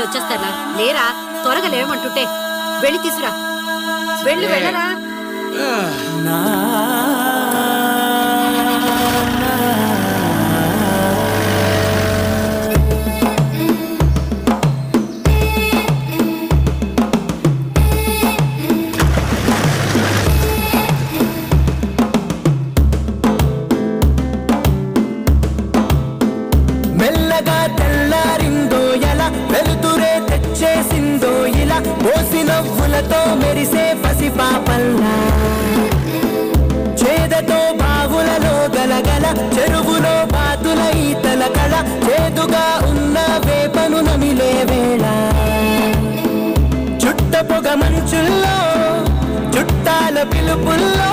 వచ్చేస్తారా? లేరా, త్వరగా లేవమంటుంటే. వెళ్ళి తీసురా. వెళ్ళు, వెళ్ళరా. మెల్లగా తెల్లారిందో ఎలా, వెలుతురే తెచ్చేసిందో ఇలా, పోసి నవ్వులతో మెరిసే పసిపాపల్లా, చేదతో బావులలో గలగల, చెరువులో బాతుల ఈతల కళ, చేదుగా ఉన్న వేపను నమిలే వేళ, చుట్ట పొగ మంచుల్లో చుట్టాల పిలుపుల్లో